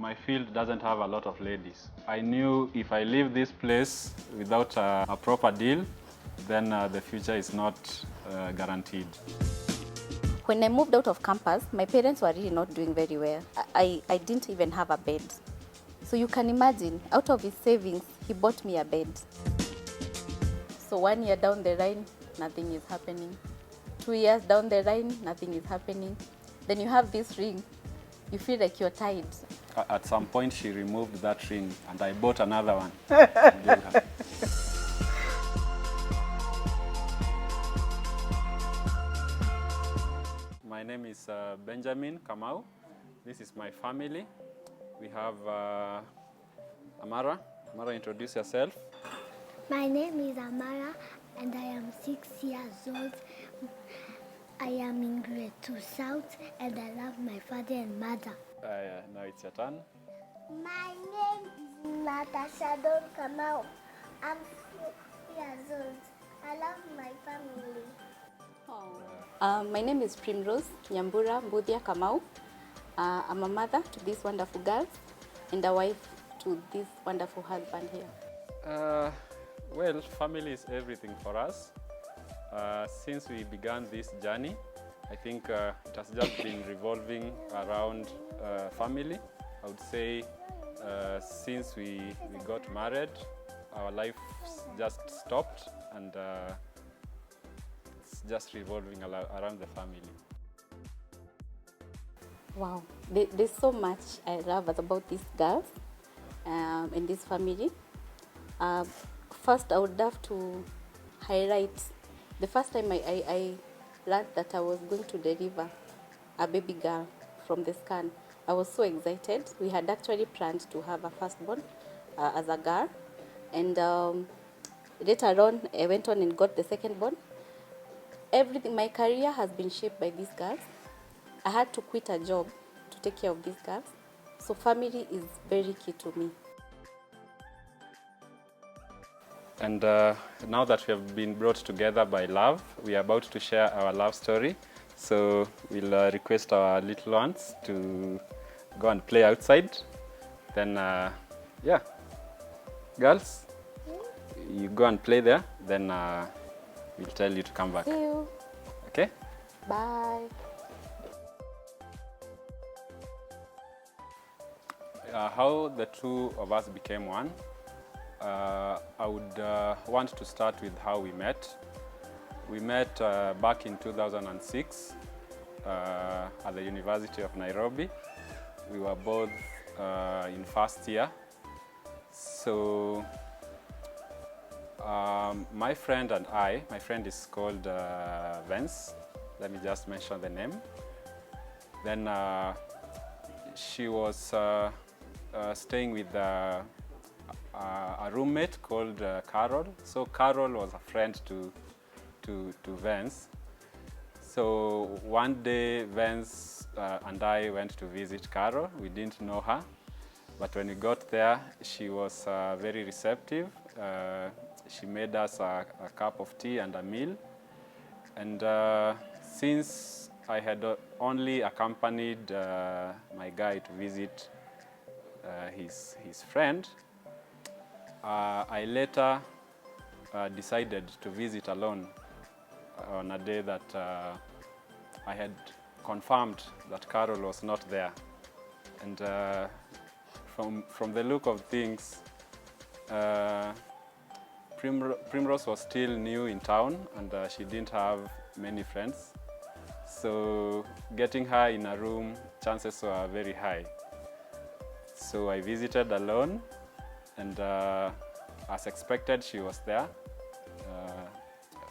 My field doesn't have a lot of ladies. I knew if I leave this place without a proper deal, then the future is not guaranteed. When I moved out of campus, my parents were really not doing very well. I didn't even have a bed. So you can imagine, out of his savings, he bought me a bed. So 1 year down the line, nothing is happening. 2 years down the line, nothing is happening. Then you have this ring, you feel like you're tied. At some point, she removed that ring, and I bought another one. My name is Benjamin Kamau. This is my family. We have Amara. Amara, introduce yourself. My name is Amara and I am 6 years old. I am in grade 2 South and I love my father and mother. Now it's your turn. My name is Natasha Don Kamau. I'm 4 years old. I love my family. My name is Primrose Nyambura Mbudhia Kamau. I'm a mother to these wonderful girls and a wife to this wonderful husband here. Well, family is everything for us. Since we began this journey, I think it has just been revolving around family. I would say since we got married, our life just stopped and it's just revolving around the family. Wow, there's so much I love about these girls and this family. First, I would love to highlight the first time I learned that I was going to deliver a baby girl from the scan. I was so excited. We had actually planned to have a firstborn as a girl. And later on, I went on and got the secondborn. Everything, my career has been shaped by these girls. I had to quit a job to take care of these girls. So family is very key to me. And now that we have been brought together by love, we are about to share our love story. So we'll request our little ones to go and play outside. Then, yeah, girls, you go and play there. Then we'll tell you to come back. See you. Okay? Bye. How the two of us became one. I would want to start with how we met. We met back in 2006 at the University of Nairobi. We were both in first year. So my friend and I, my friend is called Vance. Let me just mention the name. Then she was staying with a roommate called Carol. So Carol was a friend to Vance. So one day Vance and I went to visit Carol. We didn't know her, but when we got there, she was very receptive. She made us a cup of tea and a meal. And since I had only accompanied my guy to visit his friend, I later decided to visit alone on a day that I had confirmed that Carol was not there. And from the look of things, Primrose was still new in town and she didn't have many friends. So getting her in a room, chances were very high. So I visited alone. And as expected, she was there,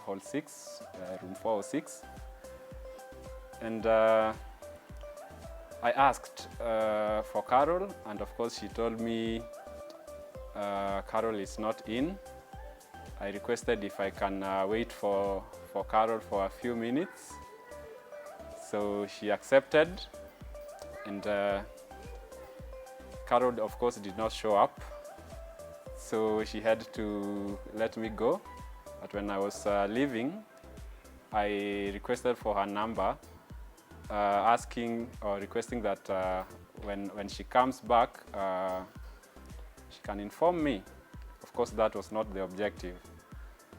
hall 6, room 406. And I asked for Carol, and of course she told me Carol is not in. I requested if I can wait for Carol for a few minutes. So she accepted, and Carol, of course, did not show up. So she had to let me go. But when I was leaving, I requested for her number, asking or requesting that when she comes back, she can inform me. Of course, that was not the objective.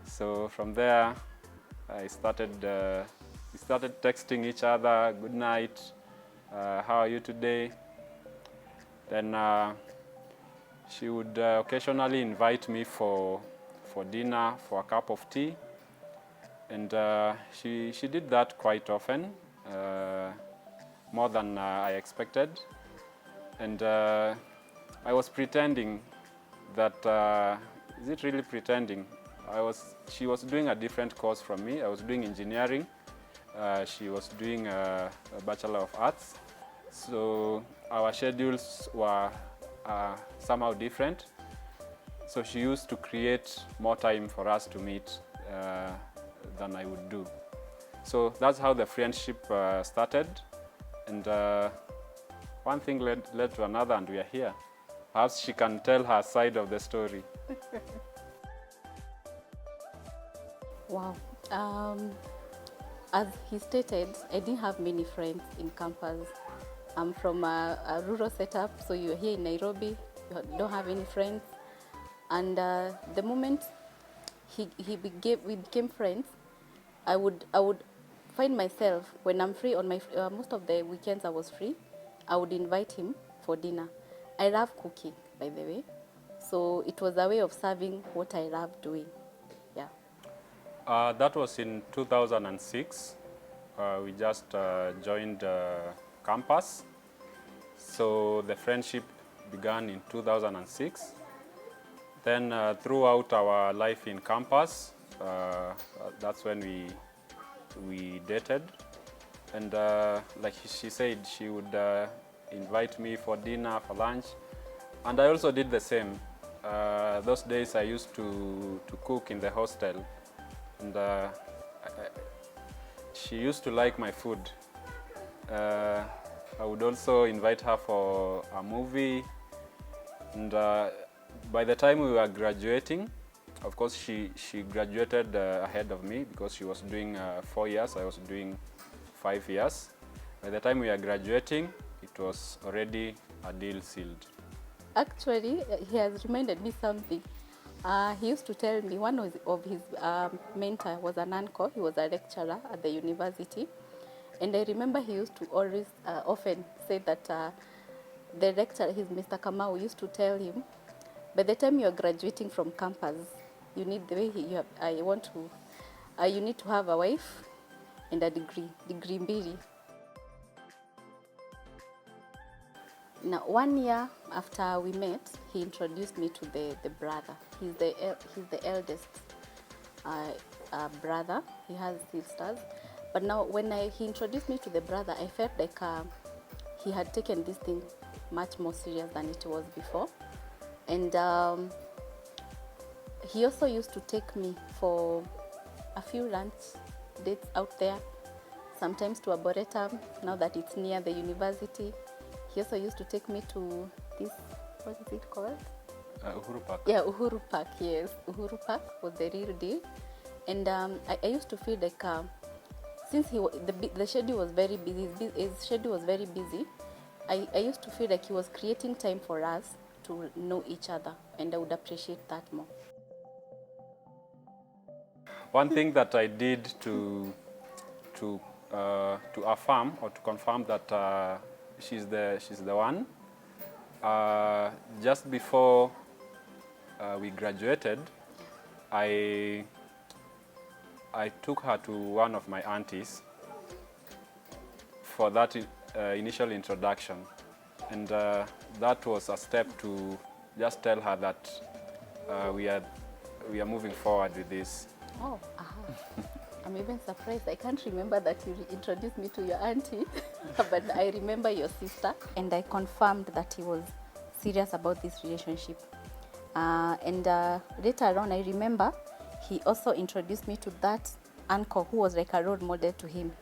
So from there, we started texting each other, good night, how are you today? Then she would occasionally invite me for dinner, for a cup of tea. And she did that quite often, more than I expected. And I was pretending that, is it really pretending? She was doing a different course from me. I was doing engineering. She was doing a Bachelor of Arts. So our schedules were somehow different. So she used to create more time for us to meet than I would do. So that's how the friendship started. And one thing led to another, and we are here. Perhaps she can tell her side of the story. Wow. As he stated, I didn't have many friends in campus. I'm from a rural setup, so you're here in Nairobi, you don't have any friends. And the moment we became friends, I would find myself, when I'm free on my most of the weekends I was free, I would invite him for dinner. I love cooking, by the way, so it was a way of serving what I love doing. Yeah. That was in 2006. We just joined campus, so the friendship began in 2006. Then throughout our life in campus, that's when we dated. And like she said, she would invite me for dinner, for lunch. And I also did the same. Those days I used to cook in the hostel. And she used to like my food. I would also invite her for a movie. And by the time we were graduating, of course she graduated ahead of me because she was doing 4 years, I was doing 5 years. By the time we were graduating, it was already a deal sealed. Actually, he has reminded me something. He used to tell me one of his mentor was an uncle. He was a lecturer at the university. And I remember he used to always often say that the lecturer, his Mr. Kamau, used to tell him, by the time you're graduating from campus, you need the way you need to have a wife and a degree mbili. Now, 1 year after we met, he introduced me to the brother. He's the eldest brother. He has sisters. But now, when he introduced me to the brother, I felt like he had taken this thing much more serious than it was before. And he also used to take me for a few lunch dates out there, sometimes to Arboretum, now that it's near the university. He also used to take me to this, what is it called? Uhuru Park. Yeah, Uhuru Park, yes. Uhuru Park was the real deal. And I used to feel like, since the schedule was very busy, his schedule was very busy, I used to feel like he was creating time for us to know each other, and I would appreciate that more. One thing that I did to affirm or to confirm that she's the one, just before we graduated, I took her to one of my aunties for that initial introduction. And that was a step to just tell her that we are moving forward with this. Oh, I'm even surprised. I can't remember that you introduced me to your auntie, but I remember your sister. And I confirmed that he was serious about this relationship. And later on, I remember he also introduced me to that uncle who was like a role model to him,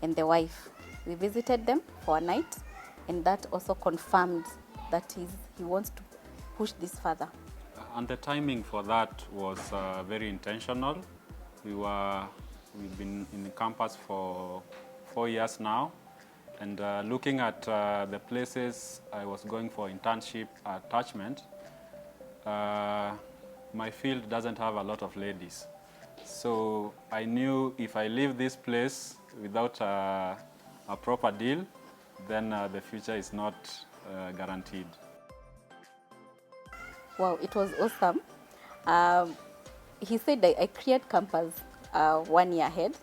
and the wife. We visited them for a night, and that also confirmed that he wants to push this further. And the timing for that was very intentional. We've been in the campus for 4 years now, And looking at the places I was going for internship attachment, my field doesn't have a lot of ladies. So I knew if I leave this place without a proper deal, then the future is not guaranteed. Wow, it was awesome. He said I cleared campus 1 year ahead.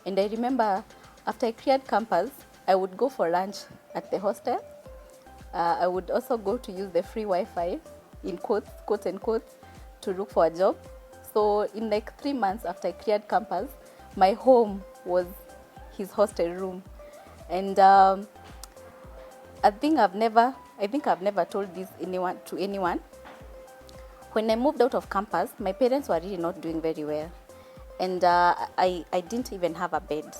And I remember after I cleared campus, I would go for lunch at the hostel. I would also go to use the free Wi-Fi, in quotes and quotes, to look for a job. So in like 3 months after I cleared campus, my home was his hostel room. And I think I've never told this to anyone. When I moved out of campus, my parents were really not doing very well. And I didn't even have a bed.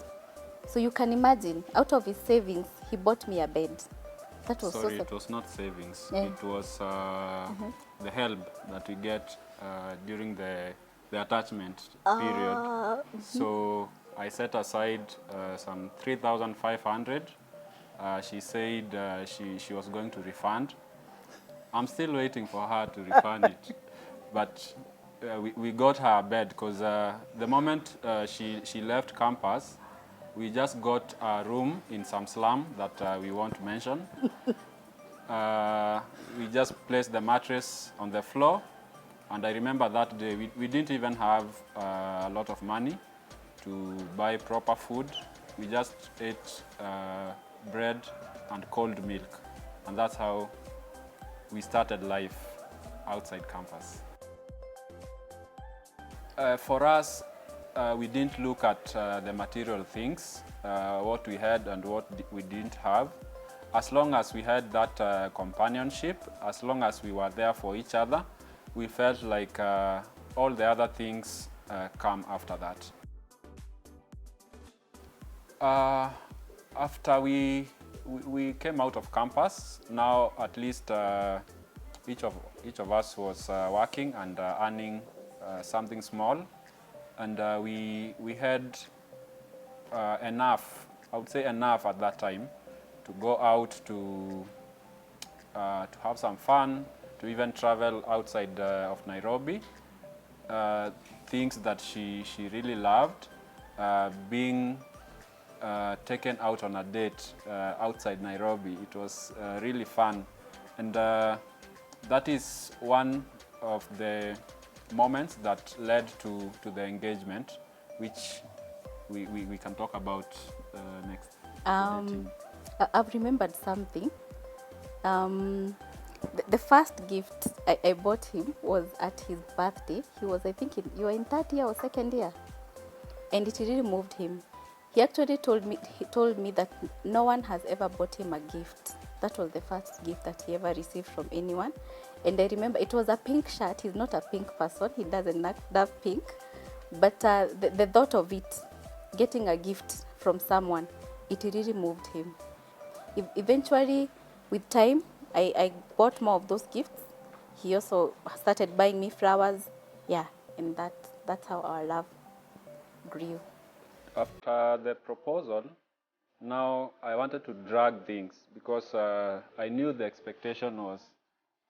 So you can imagine, out of his savings, he bought me a bed. That was Sorry, it was not savings. Yeah. It was the help that we get during the attachment period. So I set aside some 3,500. She said she was going to refund. I'm still waiting for her to refund it. But we got her a bed because the moment she left campus, we just got a room in some slum that we won't mention. We just placed the mattress on the floor. And I remember that day, we didn't even have a lot of money to buy proper food. We just ate bread and cold milk. And that's how we started life outside campus. For us, we didn't look at the material things, what we had and what we didn't have. As long as we had that companionship, as long as we were there for each other, we felt like all the other things come after that. After we came out of campus, now at least each of us was working and earning something small, and we had enough, I would say enough at that time, to go out to have some fun, to even travel outside of Nairobi. Things that she really loved, being taken out on a date outside Nairobi. It was really fun, and that is one of the moments that led to the engagement, which we can talk about next. I've remembered something. The first gift I bought him was at his birthday. He was, I think, you were in third year or second year, and it really moved him. He actually told me that no one has ever bought him a gift. That was the first gift that he ever received from anyone. And I remember it was a pink shirt. He's not a pink person. He doesn't love pink. But the thought of it, getting a gift from someone, it really moved him. Eventually, with time, I bought more of those gifts. He also started buying me flowers. Yeah, and that's how our love grew. After the proposal, now I wanted to drag things because I knew the expectation was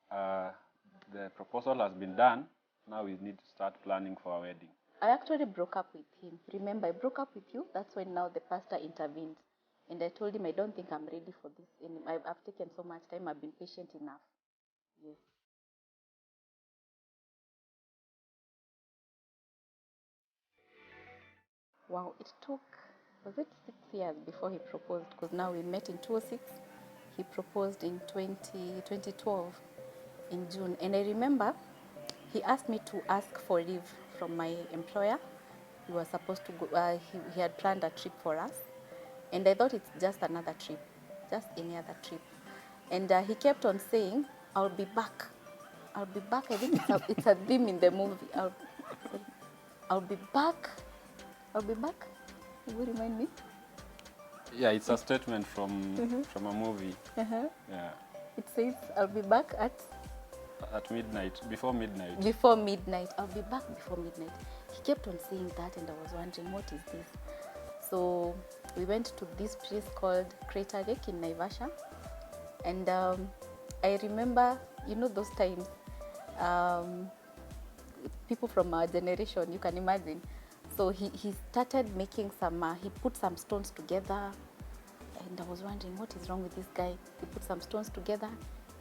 the proposal has been done. Now we need to start planning for our wedding. I actually broke up with him. Remember, I broke up with you. That's when now the pastor intervened. And I told him, I don't think I'm ready for this. And I've taken so much time. I've been patient enough. Yes. Wow, it took, was it 6 years before he proposed? Because now we met in 2006. He proposed in 2012 in June. And I remember he asked me to ask for leave from my employer. He was supposed to go, he had planned a trip for us. And I thought it's just another trip, just any other trip. And he kept on saying, I'll be back. I'll be back. I think it's a theme in the movie. I'll be back. I'll be back. Will you remind me? Yeah, it's a statement from a movie. Yeah. It says, I'll be back at midnight, before midnight. Before midnight. I'll be back before midnight. He kept on saying that, and I was wondering, what is this? So we went to this place called Heartwarming in Naivasha. And I remember, you know, those times, people from our generation, you can imagine. So he started making some, he put some stones together. And I was wondering, what is wrong with this guy? He put some stones together.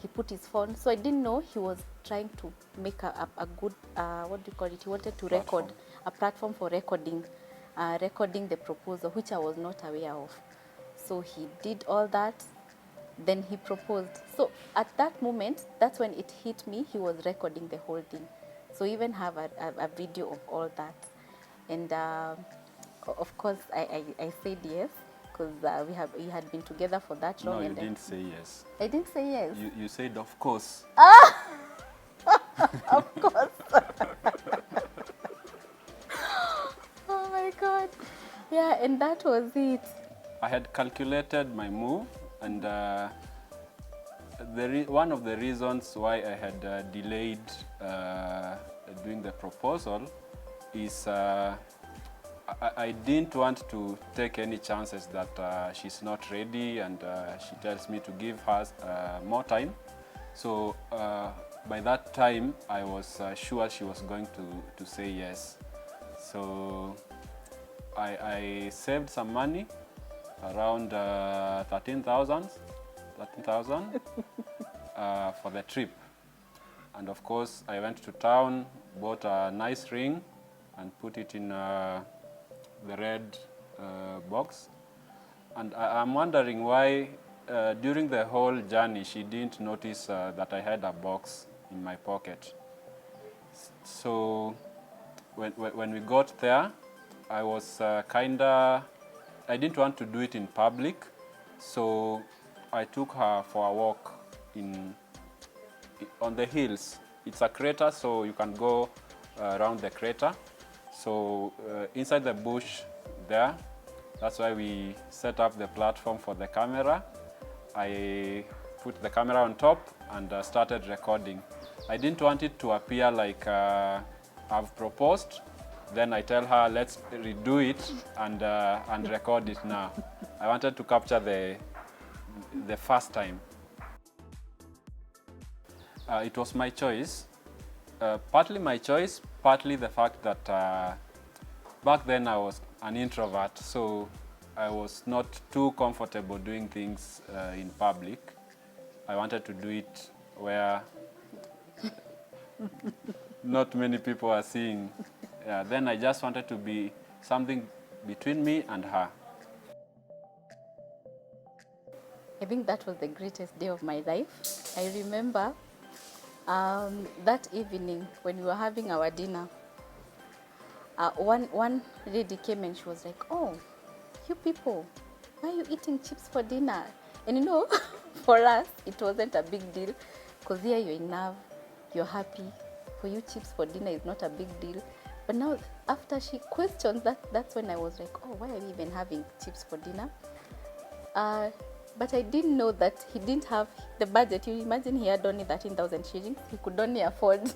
He put his phone. So I didn't know he was trying to make a good, what do you call it? He wanted to record, a platform for recording the proposal, which I was not aware of. So he did all that. Then he proposed. So at that moment, that's when it hit me, he was recording the whole thing. So I even have a video of all that. And of course, I said yes, because we had been together for that long. No, you and didn't say yes. I didn't say yes. You said, of course. Of course. Oh my God. Yeah, and that was it. I had calculated my move, and one of the reasons why I had delayed doing the proposal is I didn't want to take any chances that she's not ready, and she tells me to give her more time. So by that time, I was sure she was going to say yes. So I saved some money, around 13,000 for the trip. And of course, I went to town, bought a nice ring, and put it in the red box. And I'm wondering why during the whole journey she didn't notice that I had a box in my pocket. So when we got there, I was I didn't want to do it in public, so I took her for a walk on the hills. It's a crater, so you can go around the crater. So inside the bush there, that's why we set up the platform for the camera. I put the camera on top and started recording. I didn't want it to appear like I've proposed. Then I tell her, let's redo it and record it now. I wanted to capture the first time. It was my choice. Partly my choice, partly the fact that back then I was an introvert, so I was not too comfortable doing things in public. I wanted to do it where not many people are seeing. Then I just wanted to be something between me and her. I think that was the greatest day of my life. I remember that evening when we were having our dinner, one lady came and she was like, "Oh, you people, why are you eating chips for dinner?" And you know, for us, it wasn't a big deal because here you're in love, you're happy. For you, chips for dinner is not a big deal. But now, after she questioned that's when I was like, "Oh, why are we even having chips for dinner?" But I didn't know that he didn't have the budget. You imagine he had only 13,000 shillings. He could only afford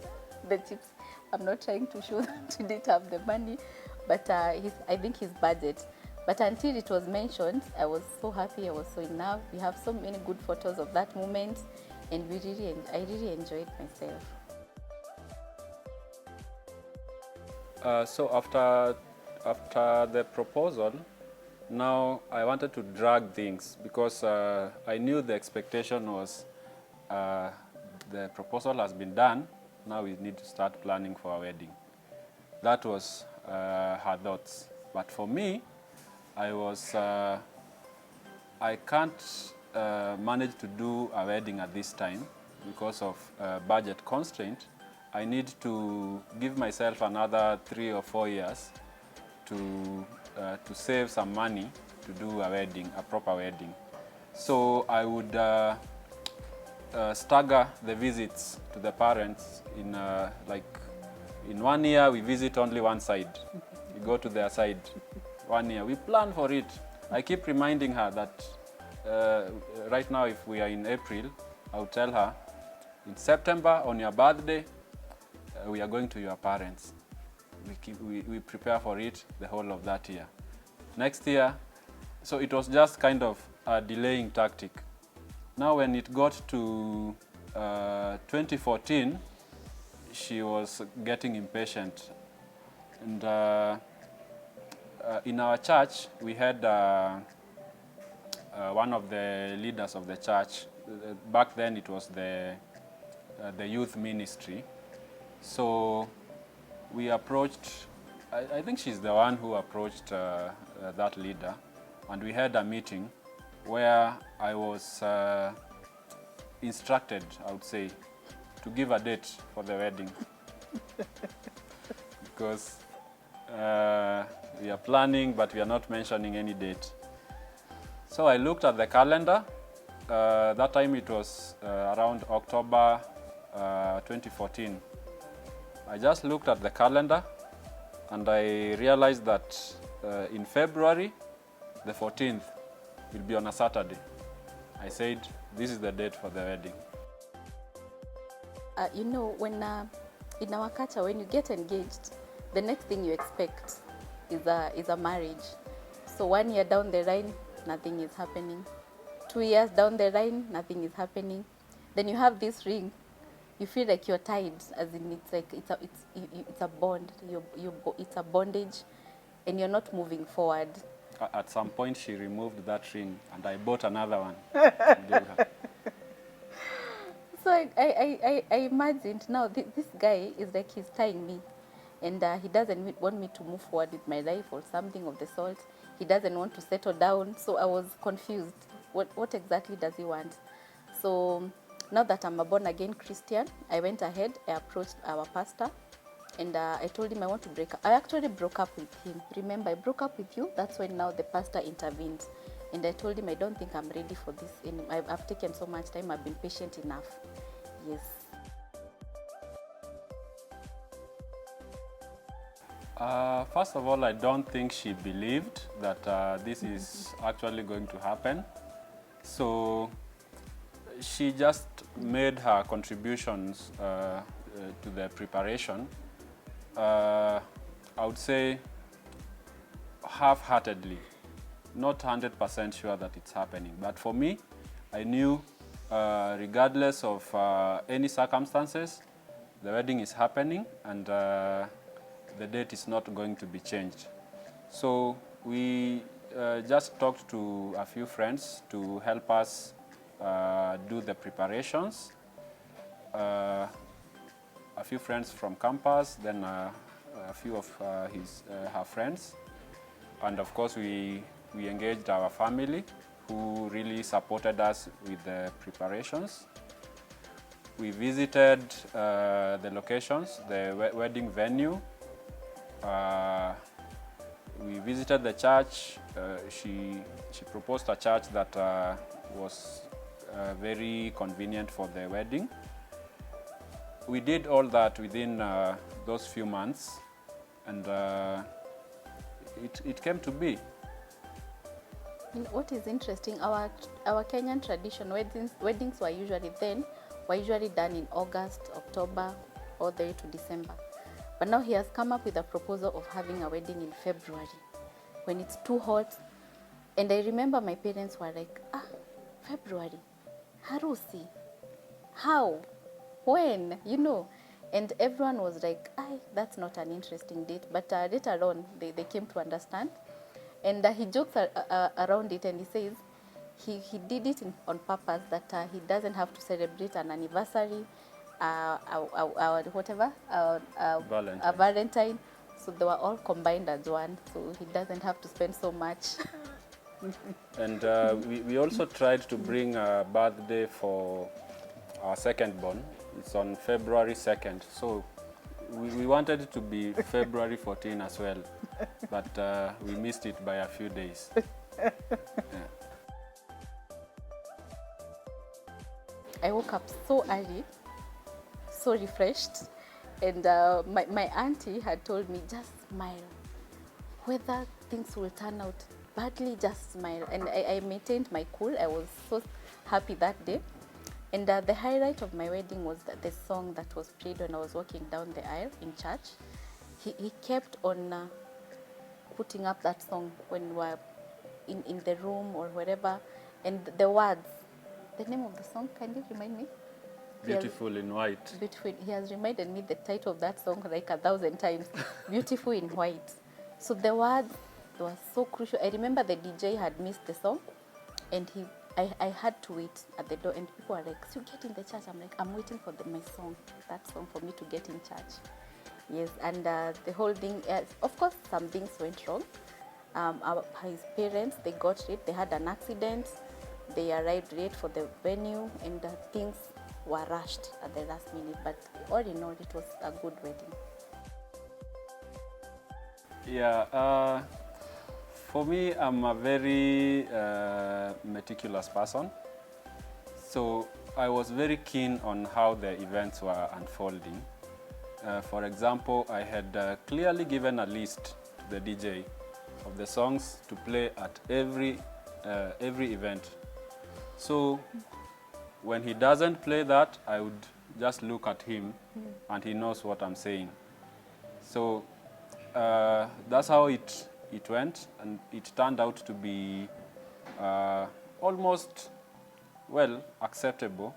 the chips. I'm not trying to show that he didn't have the money, but I think his budget. But until it was mentioned, I was so happy. I was so in love. We have so many good photos of that moment, and I really enjoyed myself. So after the proposal, now I wanted to drag things because I knew the expectation was the proposal has been done, now we need to start planning for our wedding. That was her thoughts. But for me, I can't manage to do a wedding at this time because of budget constraint. I need to give myself another 3 or 4 years to save some money to do a wedding, a proper wedding. So I would stagger the visits to the parents in in 1 year we visit only one side. We go to their side 1 year. We plan for it. I keep reminding her that right now, if we are in April, I would tell her, in September on your birthday, we are going to your parents. We prepare for it the whole of that year. Next year, so it was just kind of a delaying tactic. Now when it got to 2014, she was getting impatient. And in our church, we had one of the leaders of the church. Back then it was the youth ministry. So we approached, I think she's the one who approached that leader, and we had a meeting where I was instructed, I would say, to give a date for the wedding. Because we are planning, but we are not mentioning any date. So I looked at the calendar. That time it was around October 2014. I just looked at the calendar and I realized that in February, the 14th, will be on a Saturday. I said, this is the date for the wedding. You know, when in our culture, when you get engaged, the next thing you expect is a marriage. So 1 year down the line, nothing is happening. 2 years down the line, nothing is happening. Then you have this ring. You feel like you're tied, as in it's like it's a bond. It's a bondage, and you're not moving forward. At some point, she removed that ring, and I bought another one. And gave her. So I imagined now this guy is like he's tying me, and he doesn't want me to move forward with my life or something of the sort. He doesn't want to settle down. So I was confused. What exactly does he want? So now that I'm a born-again Christian, I went ahead, I approached our pastor, and I told him I want to break up. I actually broke up with him. Remember, I broke up with you. That's when now the pastor intervened. And I told him I don't think I'm ready for this. And I've taken so much time. I've been patient enough. Yes. First of all, I don't think she believed that this is actually going to happen. So she just made her contributions to the preparation, I would say half-heartedly, not 100% sure that it's happening. But for me, I knew regardless of any circumstances, the wedding is happening and the date is not going to be changed. So we just talked to a few friends to help us do the preparations. A few friends from campus, then a few of her friends, and of course we engaged our family, who really supported us with the preparations. We visited the locations, the wedding venue. We visited the church. She proposed a church that was very convenient for the wedding. We did all that within those few months, and it came to be. What is interesting, our Kenyan tradition, weddings were usually done in August, October, all the way to December. But now he has come up with a proposal of having a wedding in February, when it's too hot. And I remember my parents were like, February, harusi, how, when, you know? And everyone was like, that's not an interesting date. But later on, they came to understand. And he jokes around it, and he says he did it on purpose, that he doesn't have to celebrate an anniversary, whatever, a Valentine. So they were all combined as one, so he doesn't have to spend so much. And we also tried to bring a birthday for our second born. It's on February 2nd. So we wanted it to be February 14 as well, but we missed it by a few days. Yeah. I woke up so early, so refreshed, and my auntie had told me, just smile. Whether things will turn out badly, just smile. And I maintained my cool. I was so happy that day. And the highlight of my wedding was the song that was played when I was walking down the aisle in church. He kept on putting up that song when we were in the room or wherever, and the words, the name of the song, can you remind me? Beautiful in White. Beautiful. He has reminded me the title of that song like 1,000 times. Beautiful in White. So the words were so crucial. I remember the DJ had missed the song, and I had to wait at the door, and people were like, so get in the church. I'm like, I'm waiting for my song, that song for me to get in church. Yes, and the whole thing, of course, some things went wrong. His parents, they got late, they had an accident, they arrived late for the venue, and things were rushed at the last minute, but all in all, it was a good wedding. Yeah, for me, I'm a very meticulous person. So I was very keen on how the events were unfolding. For example, I had clearly given a list to the DJ of the songs to play at every event. So when he doesn't play that, I would just look at him and he knows what I'm saying. So that's how it went, and it turned out to be almost, well, acceptable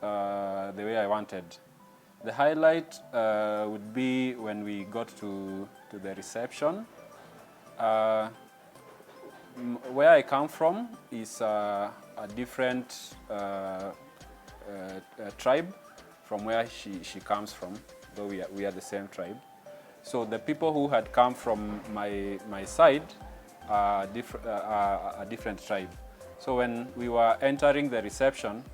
the way I wanted. The highlight would be when we got to the reception. Where I come from is a different tribe from where she comes from, though we are the same tribe. So the people who had come from my side are a different tribe. So when we were entering the reception,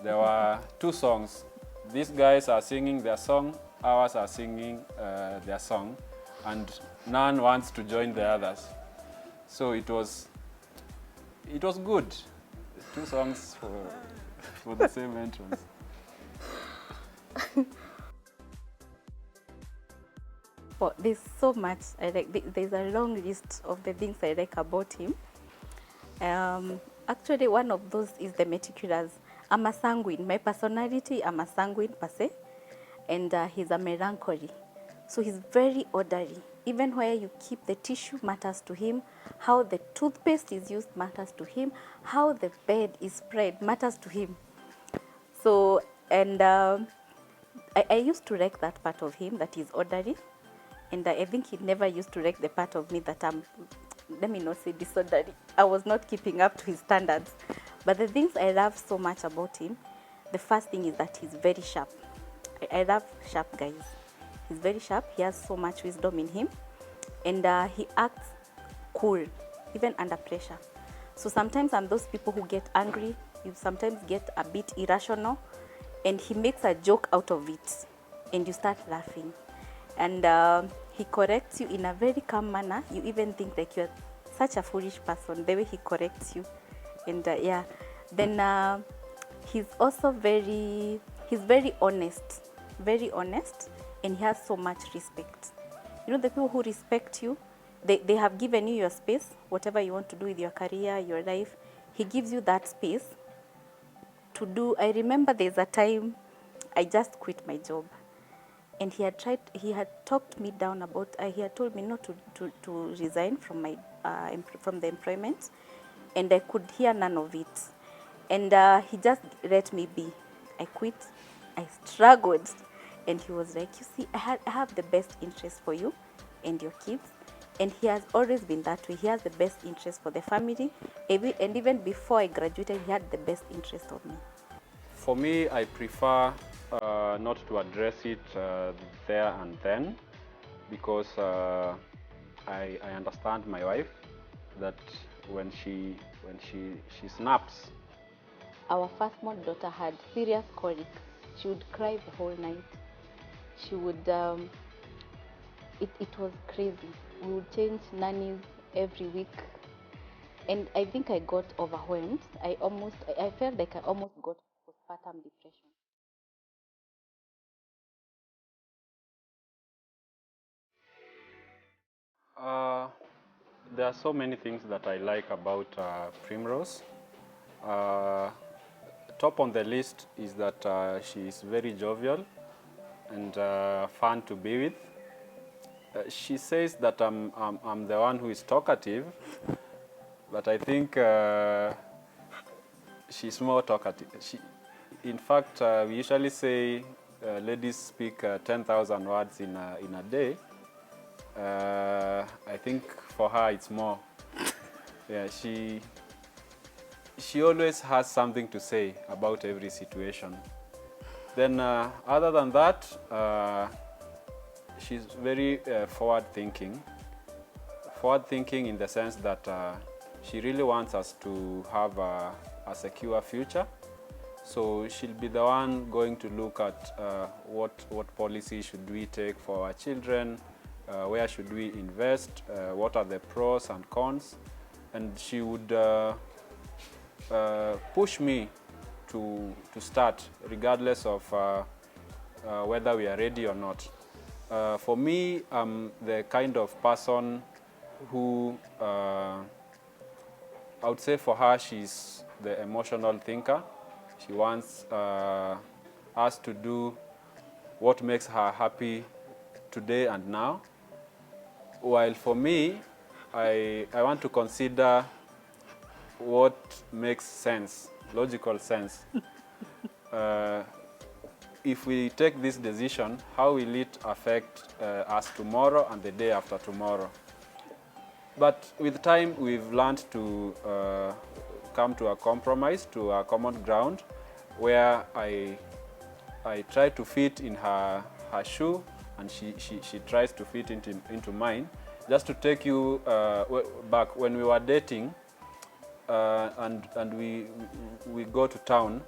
there were two songs. These guys are singing their song, ours are singing their song, and none wants to join the others. So it was good. Two songs for the same entrance. Well, there's so much I like. There's a long list of the things I like about him. Actually, one of those is the meticulous. I'm a sanguine. My personality, I'm a sanguine per se, and he's a melancholy. So he's very orderly. Even where you keep the tissue matters to him. How the toothpaste is used matters to him. How the bed is spread matters to him. So, and I used to like that part of him, that he's orderly. And I think he never used to like the part of me that I'm, let me not say disorderly. I was not keeping up to his standards. But the things I love so much about him, the first thing is that he's very sharp. I love sharp guys. He's very sharp. He has so much wisdom in him. And he acts cool, even under pressure. So sometimes I'm those people who get angry. You sometimes get a bit irrational. And he makes a joke out of it. And you start laughing. And he corrects you in a very calm manner. You even think like you're such a foolish person, the way he corrects you. And yeah, then he's also very honest, and he has so much respect. You know, the people who respect you, they have given you your space, whatever you want to do with your career, your life. He gives you that space to do. I remember there's a time I just quit my job. And he had talked me down about, he had told me not to resign from from the employment, and I could hear none of it. And he just let me be. I quit, I struggled, and he was like, you see, I have the best interest for you and your kids, and he has always been that way. He has the best interest for the family, and even before I graduated, he had the best interest of me. For me, I prefer not to address it there and then, because I understand my wife that when she snaps. Our firstborn daughter had serious colic. She would cry the whole night. She would, it was crazy. We would change nannies every week. And I think I got overwhelmed. I felt like I almost got postpartum depression. There are so many things that I like about Primrose. Top on the list is that she is very jovial and fun to be with. She says that I'm the one who is talkative, but I think she's more talkative. In fact, we usually say ladies speak 10,000 words in a day. I think for her it's more. Yeah, she always has something to say about every situation. Then other than that, she's very forward-thinking. Forward-thinking in the sense that she really wants us to have a secure future. So she'll be the one going to look at what policy should we take for our children, where should we invest, what are the pros and cons, and she would push me to start regardless of whether we are ready or not. For me, I'm the kind of person who, I would say for her, she's the emotional thinker. She wants us to do what makes her happy today and now. While for me, I want to consider what makes sense, logical sense. If we take this decision, how will it affect us tomorrow and the day after tomorrow? But with time, we've learned to come to a compromise, to a common ground, where I try to fit in her shoe, and she tries to fit into mine. Just to take you back, when we were dating, and we go to town,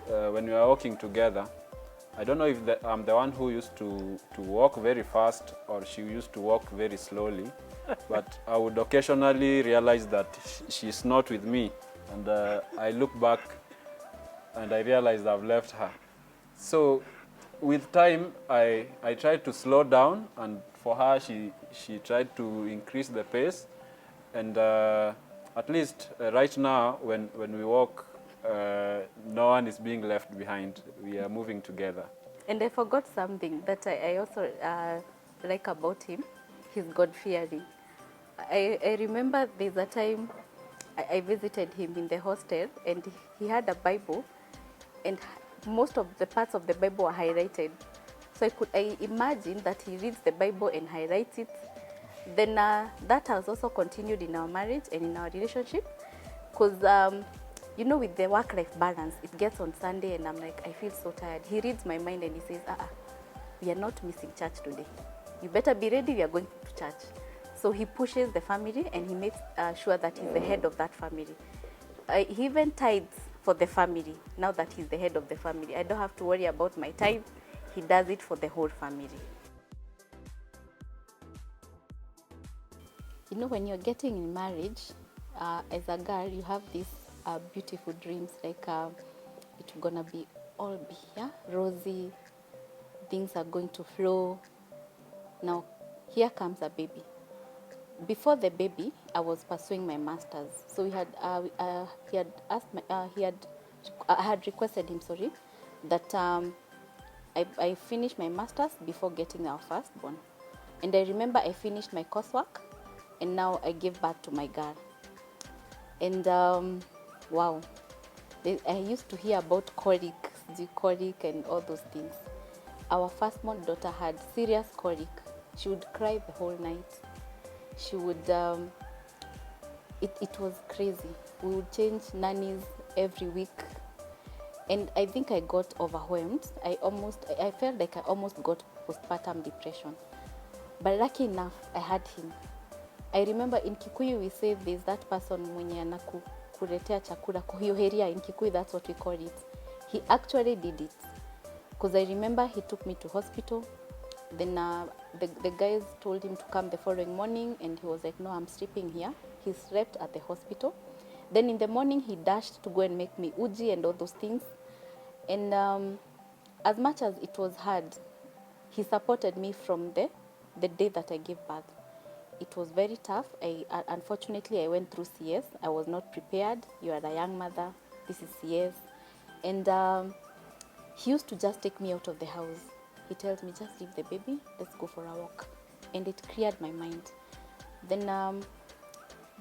when we were walking together, I don't know if I'm the one who used to walk very fast or she used to walk very slowly, but I would occasionally realize that she's not with me, and I look back and I realized I've left her. So with time, I tried to slow down, and for her, she tried to increase the pace, and at least right now, when we walk, no one is being left behind. We are moving together. And I forgot something that I also like about him. He's God-fearing. I remember there's a time I visited him in the hostel, and he had a Bible, and most of the parts of the Bible were highlighted. So I imagine that he reads the Bible and highlights it. Then that has also continued in our marriage and in our relationship, because you know, with the work-life balance, it gets on Sunday and I'm like, I feel so tired. He reads my mind and he says, we are not missing church today. You better be ready, we are going to church. So he pushes the family, and he makes sure that he's the head of that family. He even tithes for the family. Now that he's the head of the family, I don't have to worry about my tithe. He does it for the whole family. You know, when you're getting in marriage, as a girl, you have these beautiful dreams, like it's gonna be all rosy, things are going to flow. Now, here comes a baby. Before the baby, I was pursuing my master's. So I had requested him, that I finish my master's before getting our firstborn. And I remember I finished my coursework, and now I gave birth to my girl. And wow, I used to hear about colic and all those things. Our firstborn daughter had serious colic. She would cry the whole night. She would, it was crazy. We would change nannies every week. And I think I got overwhelmed. I felt like I almost got postpartum depression. But lucky enough, I had him. I remember in Kikuyu we say there's that person mwenye anakuletea chakula kuhioheria. In Kikuyu, that's what we call it. He actually did it. Because I remember he took me to hospital. Then the guys told him to come the following morning, and he was like, no, I'm sleeping here. He slept at the hospital. Then in the morning, he dashed to go and make me uji and all those things. And as much as it was hard, he supported me from the day that I gave birth. It was very tough. Unfortunately, I went through CS. I was not prepared. You are a young mother. This is CS. And he used to just take me out of the house. He tells me, just leave the baby. Let's go for a walk. and it cleared my mind. Then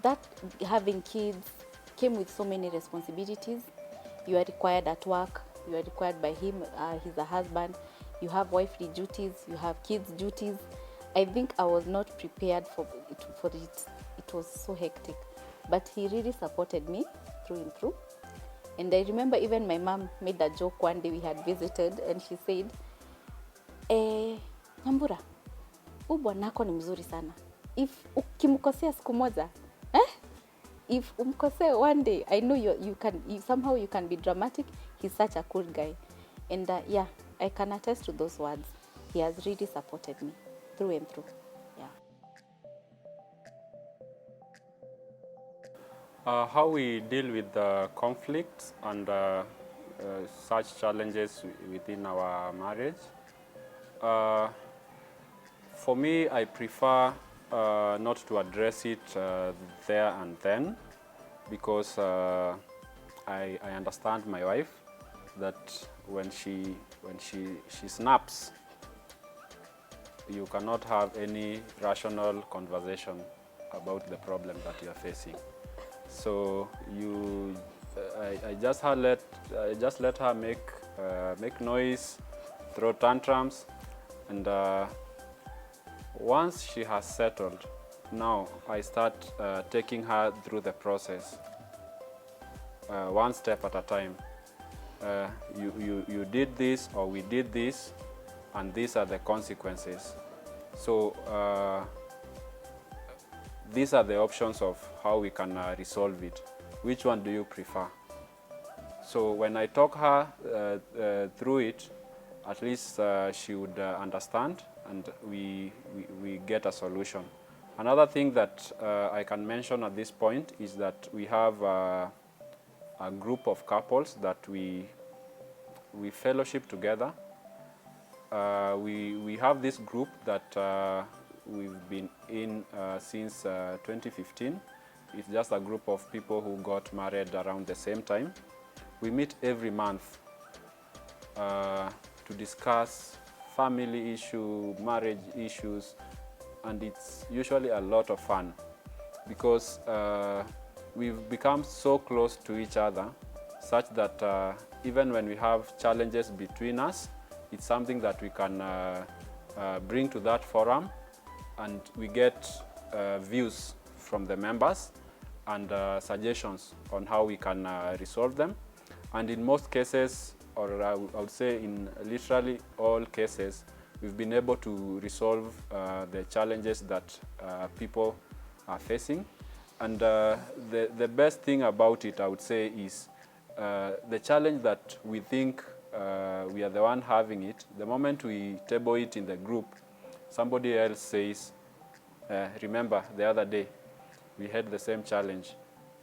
that having kids came with so many responsibilities. You are required at work, you are required by him, he's a husband, you have wifely duties, you have kids duties. I think I was not prepared for it. It was so hectic, but he really supported me through and through. And I remember even my mom made a joke one day we had visited, and she said, Nyambura, huyu bwanako ni mzuri sana. If ukimkosea siku moja, if umkosea one day, I know somehow you can be dramatic. He's such a cool guy. And yeah, I can attest to those words. He has really supported me through and through. Yeah. How we deal with the conflicts and such challenges within our marriage. For me, I prefer not to address it there and then, because I understand my wife, that when she snaps, you cannot have any rational conversation about the problem that you are facing. So I just let her make noise, throw tantrums, and once she has settled, now I start taking her through the process, one step at a time. You did this, or we did this, and these are the consequences. So these are the options of how we can resolve it. Which one do you prefer? So when I talk her through it, at least she would understand, and we get a solution. Another thing that I can mention at this point is that we have a group of couples that we fellowship together. We have this group that we've been in since 2015. It's just a group of people who got married around the same time. We meet every month to discuss family issue, marriage issues, and it's usually a lot of fun because we've become so close to each other such that even when we have challenges between us, it's something that we can bring to that forum, and we get views from the members and suggestions on how we can resolve them. And in most cases, or I would say in literally all cases, we've been able to resolve the challenges that people are facing. And the best thing about it, I would say, is the challenge that we think we are the one having it. The moment we table it in the group, somebody else says, remember the other day, we had the same challenge.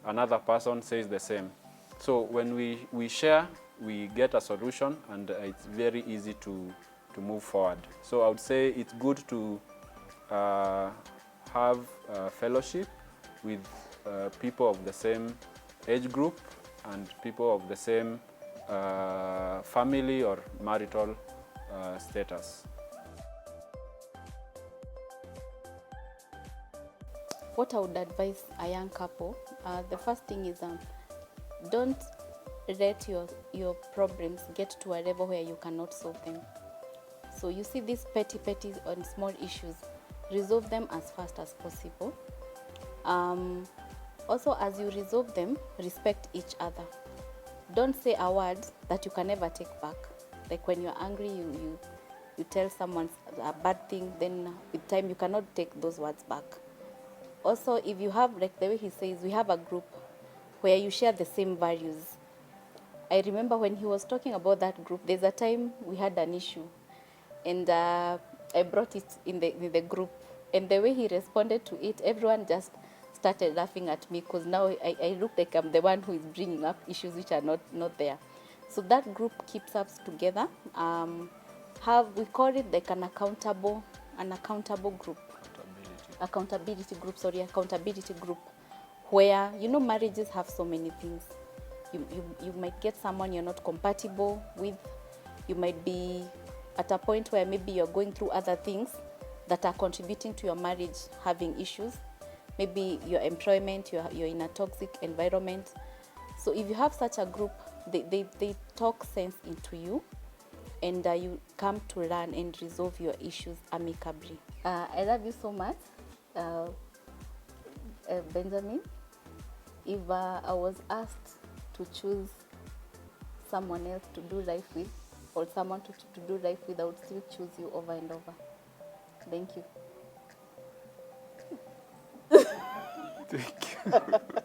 Another person says the same. So when we share, we get a solution, and it's very easy to move forward. So I would say it's good to have fellowship with people of the same age group and people of the same family or marital status. What I would advise a young couple, the first thing is don't let your problems get to a level where you cannot solve them. So you see these petty and small issues, resolve them as fast as possible. Also, as you resolve them, respect each other. Don't say a word that you can never take back. Like when you're angry, you tell someone a bad thing, then with time you cannot take those words back. Also, if you have, like the way he says, we have a group where you share the same values. I remember when he was talking about that group, there's a time we had an issue, and I brought it in the group, and the way he responded to it, everyone just started laughing at me, because now I look like I'm the one who is bringing up issues which are not there. So that group keeps us together. We call it like an accountable group. Accountability group, where, you know, marriages have so many things. You might get someone you're not compatible with. You might be at a point where maybe you're going through other things. that are contributing to your marriage having issues. Maybe your employment, you're in a toxic environment. So if you have such a group, they talk sense into you, and you come to learn and resolve your issues amicably. I love you so much, Benjamin. If I was asked to choose someone else to do life with, or someone to do life with, I would still choose you over and over. Thank you. Thank you.